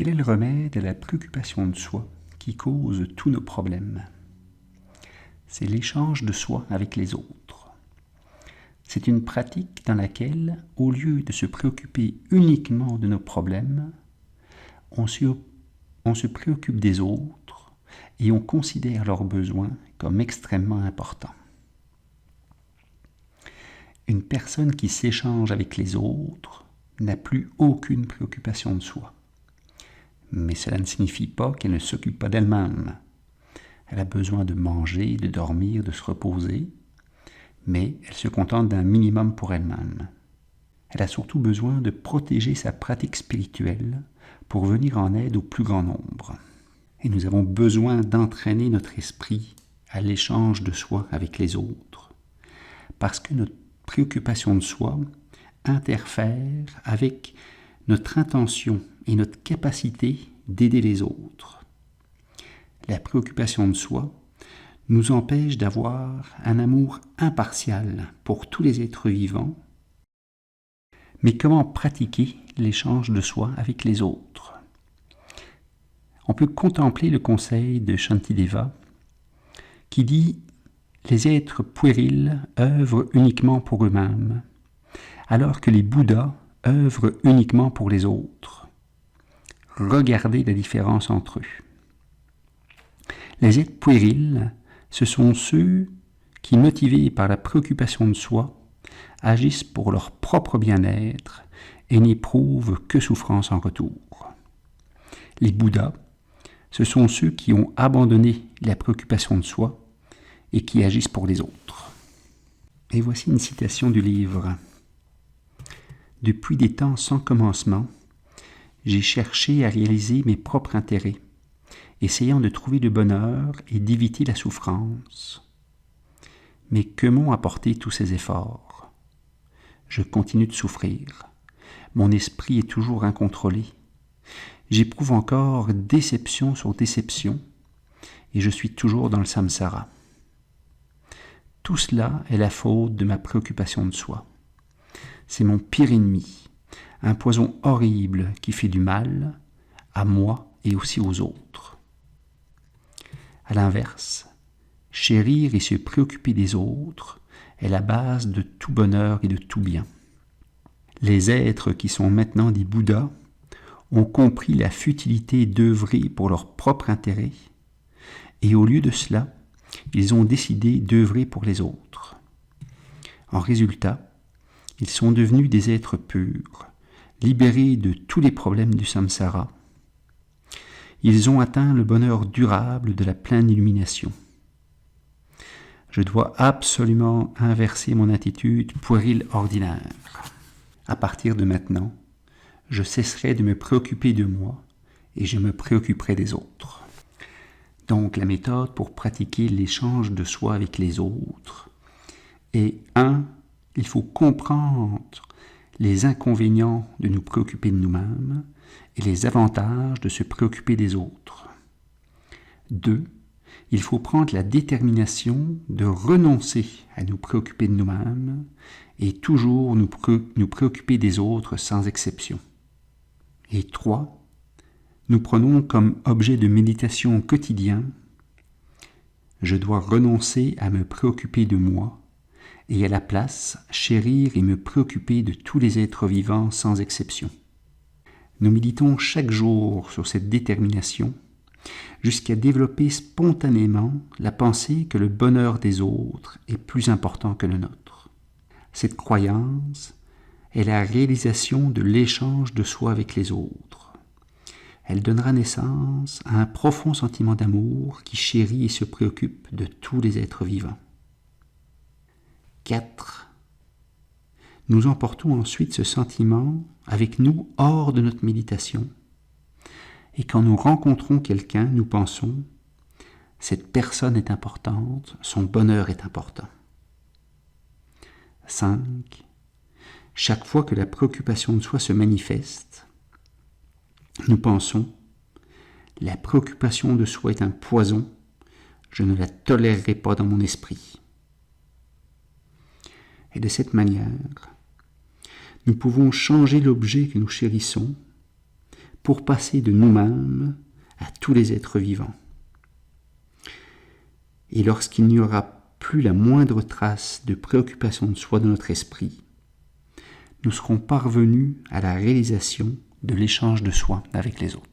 Quel est le remède à la préoccupation de soi qui cause tous nos problèmes? C'est l'échange de soi avec les autres. C'est une pratique dans laquelle, au lieu de se préoccuper uniquement de nos problèmes, on se préoccupe des autres et on considère leurs besoins comme extrêmement importants. Une personne qui s'échange avec les autres n'a plus aucune préoccupation de soi. Mais cela ne signifie pas qu'elle ne s'occupe pas d'elle-même. Elle a besoin de manger, de dormir, de se reposer, mais elle se contente d'un minimum pour elle-même. Elle a surtout besoin de protéger sa pratique spirituelle pour venir en aide au plus grand nombre. Et nous avons besoin d'entraîner notre esprit à l'échange de soi avec les autres, parce que notre préoccupation de soi interfère avec notre intention et notre capacité d'aider les autres. La préoccupation de soi nous empêche d'avoir un amour impartial pour tous les êtres vivants. Mais comment pratiquer l'échange de soi avec les autres? On peut contempler le conseil de Shantideva qui dit « Les êtres puérils œuvrent uniquement pour eux-mêmes, alors que les Bouddhas œuvrent uniquement pour les autres. Regardez la différence entre eux. Les êtres puérils, ce sont ceux qui, motivés par la préoccupation de soi, agissent pour leur propre bien-être et n'éprouvent que souffrance en retour. Les Bouddhas, ce sont ceux qui ont abandonné la préoccupation de soi et qui agissent pour les autres. » Et voici une citation du livre. « Depuis des temps sans commencement, j'ai cherché à réaliser mes propres intérêts, essayant de trouver le bonheur et d'éviter la souffrance. Mais que m'ont apporté tous ces efforts? Je continue de souffrir. Mon esprit est toujours incontrôlé. J'éprouve encore déception sur déception et je suis toujours dans le samsara. Tout cela est la faute de ma préoccupation de soi. C'est mon pire ennemi, un poison horrible qui fait du mal à moi et aussi aux autres. À l'inverse, chérir et se préoccuper des autres est la base de tout bonheur et de tout bien. Les êtres qui sont maintenant des Bouddhas ont compris la futilité d'œuvrer pour leur propre intérêt et au lieu de cela, ils ont décidé d'œuvrer pour les autres. En résultat, ils sont devenus des êtres purs, libérés de tous les problèmes du samsara. Ils ont atteint le bonheur durable de la pleine illumination. Je dois absolument inverser mon attitude puérile ordinaire. À partir de maintenant, je cesserai de me préoccuper de moi et je me préoccuperai des autres. » Donc la méthode pour pratiquer l'échange de soi avec les autres est 1. Il faut comprendre les inconvénients de nous préoccuper de nous-mêmes et les avantages de se préoccuper des autres. 2. Il faut prendre la détermination de renoncer à nous préoccuper de nous-mêmes et toujours nous préoccuper des autres sans exception. Et 3. Nous prenons comme objet de méditation quotidien « Je dois renoncer à me préoccuper de moi et à la place chérir et me préoccuper de tous les êtres vivants sans exception. » Nous méditons chaque jour sur cette détermination jusqu'à développer spontanément la pensée que le bonheur des autres est plus important que le nôtre. Cette croyance est la réalisation de l'échange de soi avec les autres. Elle donnera naissance à un profond sentiment d'amour qui chérit et se préoccupe de tous les êtres vivants. 4. Nous emportons ensuite ce sentiment avec nous hors de notre méditation. Et quand nous rencontrons quelqu'un, nous pensons « cette personne est importante, son bonheur est important ». 5. Chaque fois que la préoccupation de soi se manifeste, nous pensons « la préoccupation de soi est un poison, je ne la tolérerai pas dans mon esprit ». Et de cette manière, nous pouvons changer l'objet que nous chérissons pour passer de nous-mêmes à tous les êtres vivants. Et lorsqu'il n'y aura plus la moindre trace de préoccupation de soi dans notre esprit, nous serons parvenus à la réalisation de l'échange de soi avec les autres.